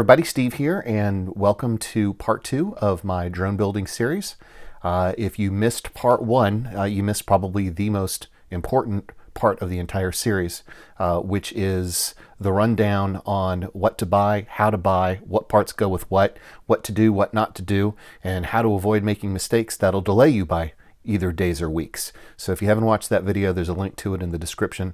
everybody, Steve here, and welcome to part 2 of my drone building series. If you missed part 1, you missed probably the most important part of the entire series, which is the rundown on what to buy, how to buy, what parts go with what to do, what not to do, and how to avoid making mistakes that'll delay you by either days or weeks. So if you haven't watched that video, there's a link to it in the description.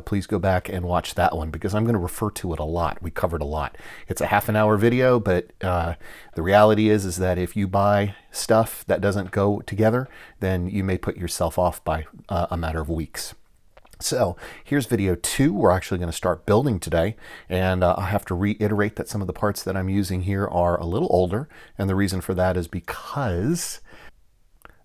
Please go back and watch that one because I'm going to refer to it a lot. We covered a lot. It's a half-an-hour video, but the reality is that if you buy stuff that doesn't go together, then you may put yourself off by a matter of weeks. So here's video 2. We're actually going to start building today, and I have to reiterate that some of the parts that I'm using here are a little older, and the reason for that is because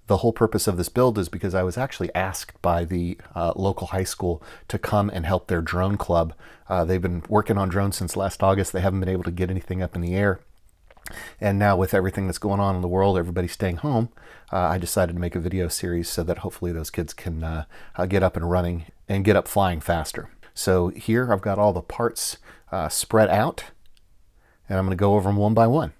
the whole purpose of this build is because I was actually asked by the local high school to come and help their drone club. They've been working on drones since last August. They haven't been able to get anything up in the air. And now with everything that's going on in the world, everybody staying home, I decided to make a video series so that hopefully those kids can get up and running and get up flying faster. So here I've got all the parts spread out, and I'm going to go over them one by one.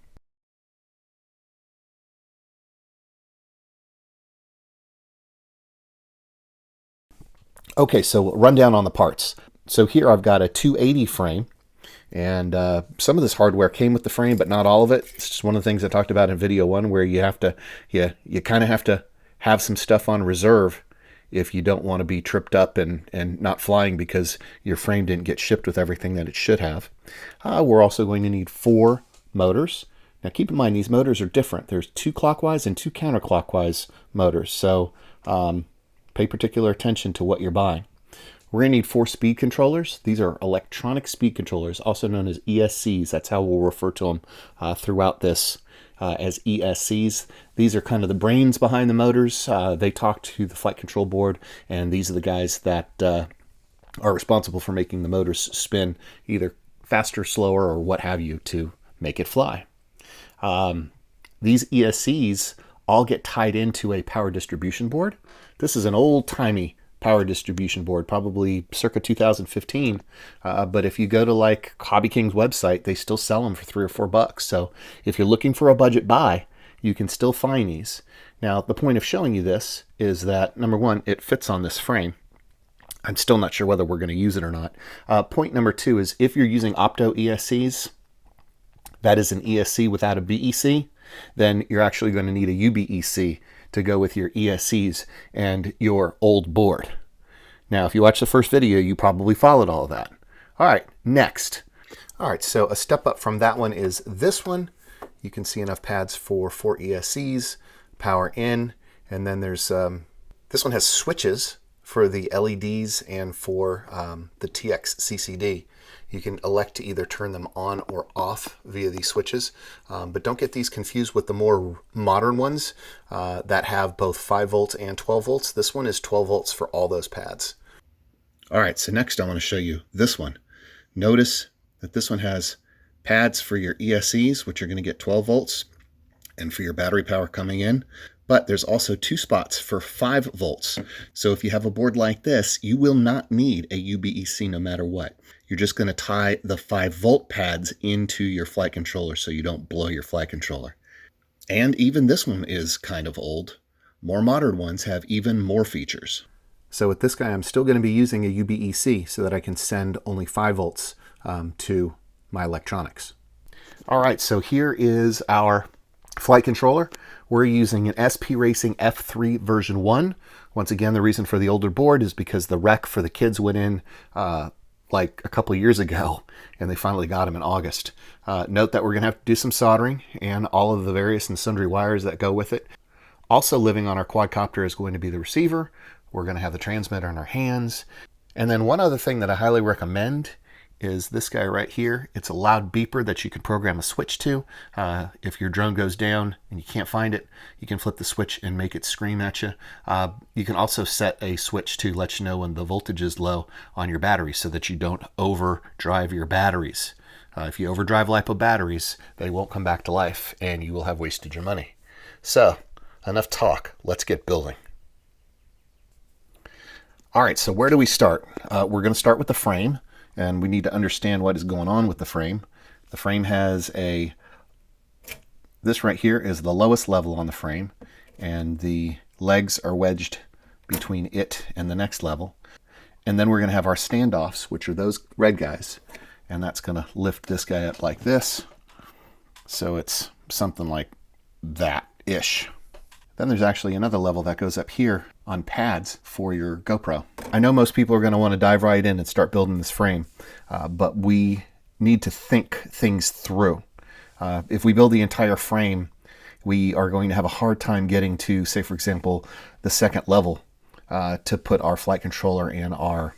Okay, so rundown on the parts. So here I've got a 280 frame, and some of this hardware came with the frame, but not all of it. It's just one of the things I talked about in video 1, where you have to, you kind of have to have some stuff on reserve if you don't want to be tripped up and not flying because your frame didn't get shipped with everything that it should have. We're also going to need 4 motors. Now keep in mind, these motors are different. There's 2 clockwise and 2 counterclockwise motors. So pay particular attention to what you're buying. We're going to need 4 speed controllers. These are electronic speed controllers, also known as ESCs. That's how we'll refer to them throughout this as ESCs. These are kind of the brains behind the motors. They talk to the flight control board, and these are the guys that are responsible for making the motors spin either faster, slower, or what have you to make it fly. These ESCs all get tied into a power distribution board. This is an old-timey power distribution board, probably circa 2015. But if you go to like Hobby King's website, they still sell them for $3 or $4. So if you're looking for a budget buy, you can still find these. Now, the point of showing you this is that, number one, it fits on this frame. I'm still not sure whether we're going to use it or not. Point number 2 is if you're using opto ESCs, that is an ESC without a BEC, then you're actually going to need a UBEC to go with your ESCs and your old board. Now, if you watch the first video, you probably followed all of that. All right, next. All right, so a step up from that one is this one. You can see enough pads for 4 ESCs, power in, and then there's, this one has switches for the LEDs and for the TX CCD. You can elect to either turn them on or off via these switches, but don't get these confused with the more modern ones that have both 5 volts and 12 volts. This one is 12 volts for all those pads. All right, so next I want to show you this one. Notice that this one has pads for your ESCs, which are going to get 12 volts, and for your battery power coming in. But there's also 2 spots for 5 volts. So if you have a board like this, you will not need a UBEC no matter what. You're just going to tie the 5 volt pads into your flight controller so you don't blow your flight controller. And even this one is kind of old. More modern ones have even more features. So with this guy, I'm still going to be using a UBEC so that I can send only 5 volts to my electronics. All right, so here is our flight controller. We're using an SP Racing F3 version 1. Once again, the reason for the older board is because the rec for the kids went in like a couple of years ago, and they finally got them in August. Note that we're going to have to do some soldering and all of the various and sundry wires that go with it. Also living on our quadcopter is going to be the receiver. We're going to have the transmitter in our hands. And then one other thing that I highly recommend is this guy right here. It's a loud beeper that you can program a switch to. If your drone goes down and you can't find it, you can flip the switch and make it scream at you. You can also set a switch to let you know when the voltage is low on your battery so that you don't overdrive your batteries. If you overdrive LiPo batteries, they won't come back to life and you will have wasted your money. So, enough talk. Let's get building. All right, so where do we start? We're going to start with the frame. And we need to understand what is going on with the frame. The frame has a, this right here is the lowest level on the frame, and the legs are wedged between it and the next level. And then we're going to have our standoffs, which are those red guys, and that's going to lift this guy up like this. So it's something like that-ish. Then there's actually another level that goes up here on pads for your GoPro. I know most people are going to want to dive right in and start building this frame, but we need to think things through. If we build the entire frame, we are going to have a hard time getting to, say for example, the second level to put our flight controller and our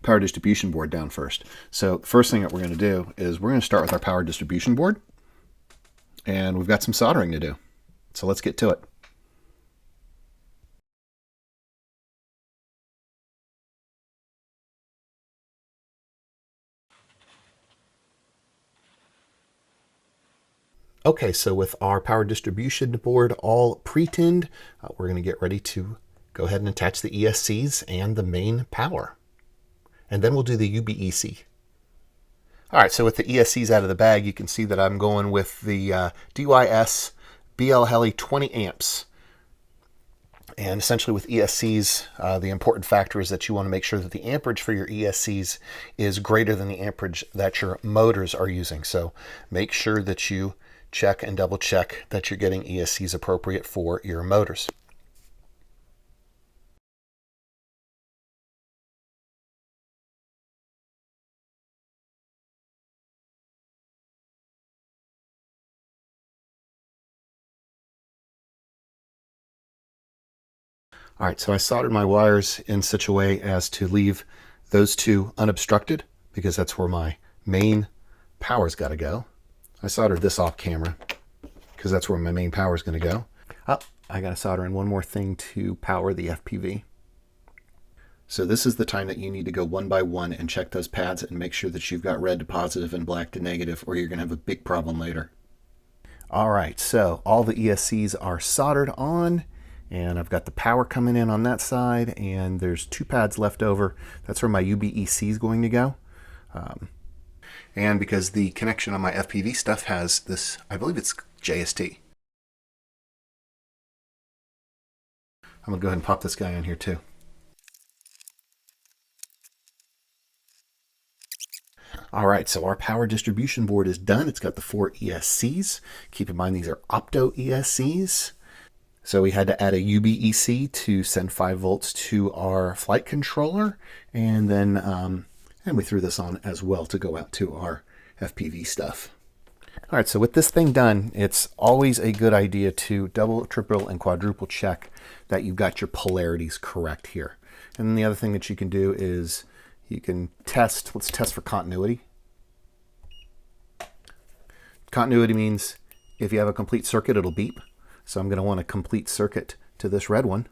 power distribution board down first. So the first thing that we're going to do is we're going to start with our power distribution board, and we've got some soldering to do. So let's get to it. Okay, so with our power distribution board all pre-tinned, we're going to get ready to go ahead and attach the ESCs and the main power. And then we'll do the UBEC. All right, so with the ESCs out of the bag, you can see that I'm going with the DYS BL Heli 20 amps. And essentially with ESCs, the important factor is that you want to make sure that the amperage for your ESCs is greater than the amperage that your motors are using. So make sure that you check and double check that you're getting ESCs appropriate for your motors. All right, so I soldered my wires in such a way as to leave those two unobstructed because that's where my main power's got to go. I soldered this off camera because that's where my main power is going to go. Oh, I got to solder in one more thing to power the FPV. So this is the time that you need to go one by one and check those pads and make sure that you've got red to positive and black to negative, or you're going to have a big problem later. All right, so all the ESCs are soldered on, and I've got the power coming in on that side, and there's two pads left over. That's where my UBEC is going to go. And because the connection on my FPV stuff has this, I believe it's JST. I'm gonna go ahead and pop this guy in here too. All right, so our power distribution board is done. It's got the 4 ESCs. Keep in mind these are opto ESCs. So we had to add a UBEC to send 5 volts to our flight controller, and then and we threw this on as well to go out to our FPV stuff. All right, so with this thing done, it's always a good idea to double, triple, and quadruple check that you've got your polarities correct here. And then the other thing that you can do is you can test, let's test for continuity. Continuity means if you have a complete circuit, it'll beep. So I'm going to want a complete circuit to this red one.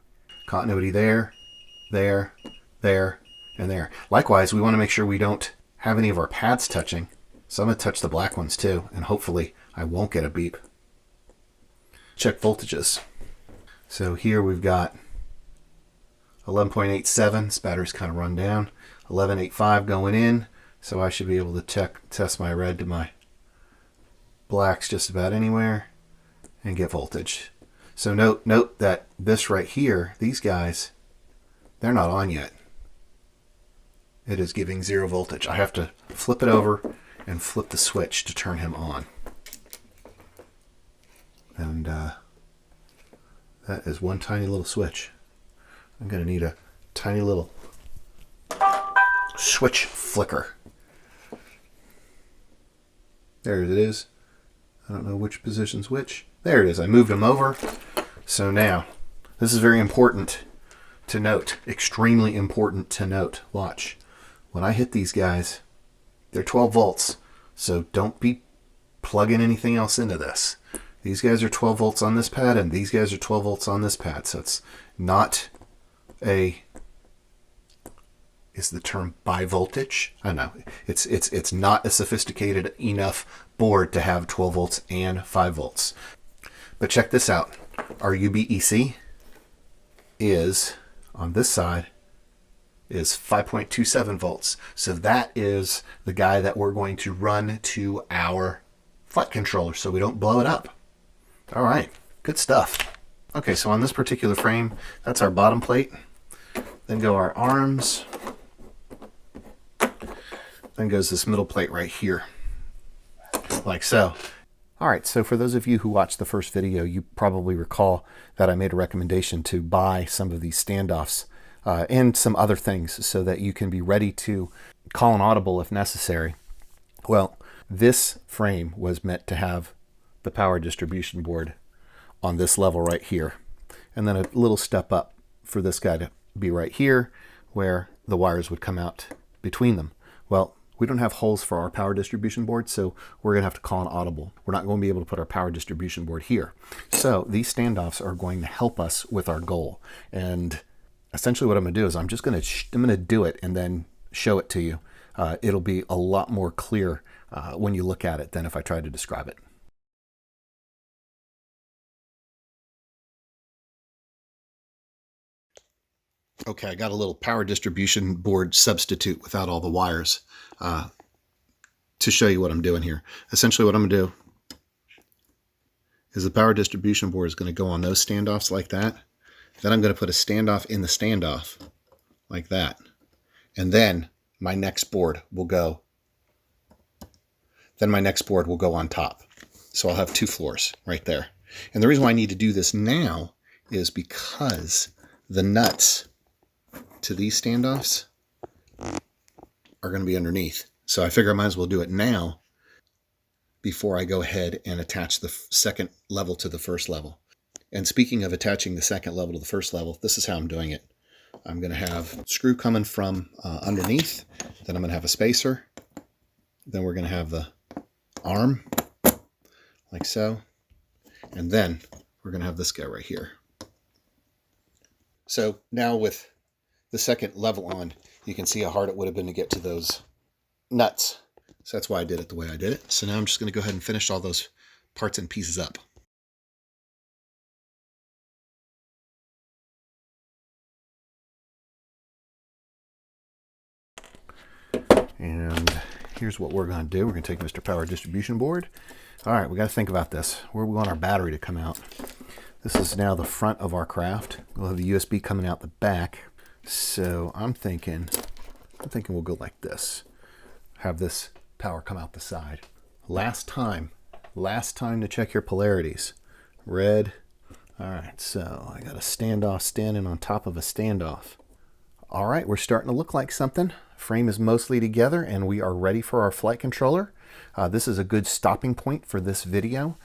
Continuity there, there, there, and there. Likewise, we want to make sure we don't have any of our pads touching. So I'm going to touch the black ones too, and hopefully I won't get a beep. Check voltages. So here we've got 11.87, this battery's kind of run down. 11.85 going in, so I should be able to test my red to my blacks just about anywhere and get voltage. So note that this right here, these guys, they're not on yet. It is giving 0 voltage. I have to flip it over and flip the switch to turn him on. And that is one tiny little switch. I'm going to need a tiny little switch flicker. There it is. I don't know which position's which. There it is. I moved them over. So now, this is very important to note. Extremely important to note. Watch. When I hit these guys, they're 12 volts. So don't be plugging anything else into this. These guys are 12 volts on this pad, and these guys are 12 volts on this pad. So it's not a... is the term bivoltage? I don't know. It's not a sophisticated enough board to have 12 volts and 5 volts. But check this out. Our UBEC is on this side is 5.27 volts. So that is the guy that we're going to run to our flight controller so we don't blow it up. All right, good stuff. Okay, so on this particular frame, that's our bottom plate. Then go our arms. Then goes this middle plate right here, like so. All right, so for those of you who watched the first video, you probably recall that I made a recommendation to buy some of these standoffs and some other things so that you can be ready to call an audible if necessary. Well, this frame was meant to have the power distribution board on this level right here, and then a little step up for this guy to be right here where the wires would come out between them. Well, we don't have holes for our power distribution board, so we're going to have to call an audible. We're not going to be able to put our power distribution board here. So these standoffs are going to help us with our goal. And essentially what I'm going to do is I'm going to do it and then show it to you. It'll be a lot more clear when you look at it than if I tried to describe it. Okay, I got a little power distribution board substitute without all the wires to show you what I'm doing here. Essentially what I'm going to do is the power distribution board is going to go on those standoffs like that. Then I'm going to put a standoff in the standoff like that. And then my next board will go. Then my next board will go on top. So I'll have two floors right there. And the reason why I need to do this now is because the nuts to these standoffs are going to be underneath. So I figure I might as well do it now before I go ahead and attach the second level to the first level. And speaking of attaching the second level to the first level, this is how I'm doing it. I'm going to have a screw coming from underneath. Then I'm going to have a spacer. Then we're going to have the arm like so. And then we're going to have this guy right here. So now with the second level on, you can see how hard it would have been to get to those nuts. So that's why I did it the way I did it. So now I'm just going to go ahead and finish all those parts and pieces up. And here's what we're going to do. We're going to take Mr. Power Distribution Board. All right, we got to think about this. Where we want our battery to come out. This is now the front of our craft. We'll have the USB coming out the back. So I'm thinking we'll go like this. Have this power come out the side. Last time to check your polarities. Red. All right, so I got a standoff standing on top of a standoff. All right, we're starting to look like something. Frame is mostly together and we are ready for our flight controller. This is a good stopping point for this video.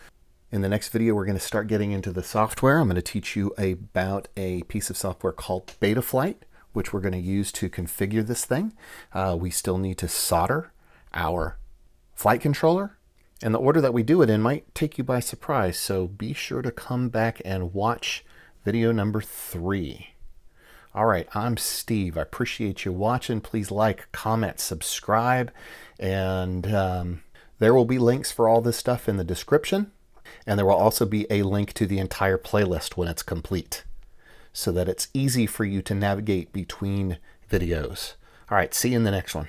In the next video, we're going to start getting into the software. I'm going to teach you about a piece of software called Betaflight, which we're going to use to configure this thing. We still need to solder our flight controller, and the order that we do it in might take you by surprise. So be sure to come back and watch video number 3. All right, I'm Steve. I appreciate you watching. Please like, comment, subscribe, and there will be links for all this stuff in the description. And there will also be a link to the entire playlist when it's complete, so that it's easy for you to navigate between videos. All right, see you in the next one.